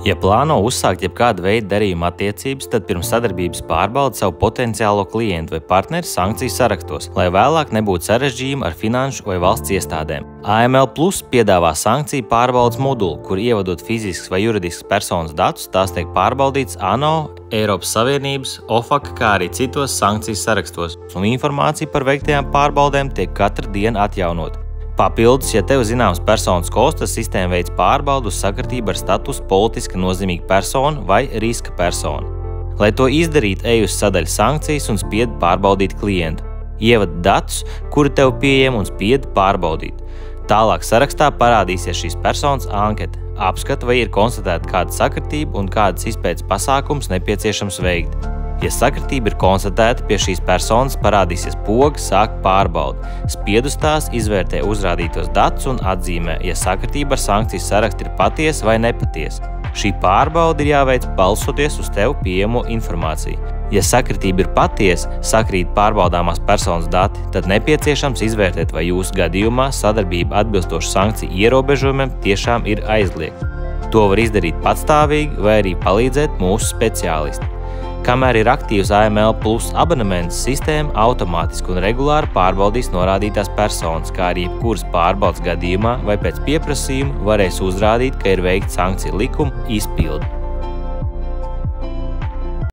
Ja plāno uzsākt jebkādu veidu darījuma attiecības, tad pirms sadarbības pārbaudi savu potenciālo klientu vai partneri sankciju sarakstos, lai vēlāk nebūtu sarežģījumi ar finanšu vai valsts iestādēm. AML Plus piedāvā sankciju pārbaudes moduli, kur ievadot fiziskas vai juridiskas personas datus, tās tiek pārbaudītas ANO, Eiropas Savienības, OFAC, kā arī citos sankciju sarakstos, un informācija par veiktajām pārbaudēm tiek katru dienu atjaunota. Papildus, ja tev zināms personas kods, tad sistēma veic pārbaudu uz sakritību ar statusu politiski nozīmīga persona vai riska persona. Lai to izdarītu, ej uz sadaļu sankcijas un spied pārbaudīt klientu. Ievadi datus, kuri tev pieejami un spied pārbaudīt. Tālāk sarakstā parādīsies šīs personas ankete. Apskata, vai ir konstatēta kāda sakritība un kādas izpētes pasākums nepieciešams veikt. Ja sakritība ir konstatēta, pie šīs personas parādīsies poga sāk pārbaudi. Spied uz tās, izvērtē uzrādītos datus un atzīmē, ja sakritība ar sankciju sarakstu ir patiesa vai nepatiesa. Šī pārbaude ir jāveic balstoties uz tev pieejamo informāciju. Ja sakritība ir patiesa, sakrīt pārbaudāmās personas dati, tad nepieciešams izvērtēt, vai jūsu gadījumā sadarbība atbilstoši sankciju ierobežojumiem tiešām ir aizliegta. To var izdarīt patstāvīgi vai arī palīdzēt mūsu speciālisti. Kamēr ir aktīvs AML Plus abonements, sistēma automātiski un regulāri pārbaudīs norādītās personas, kā arī jebkuras pārbaudes gadījumā vai pēc pieprasījuma varēs uzrādīt, ka ir veikta sankciju likuma izpilde.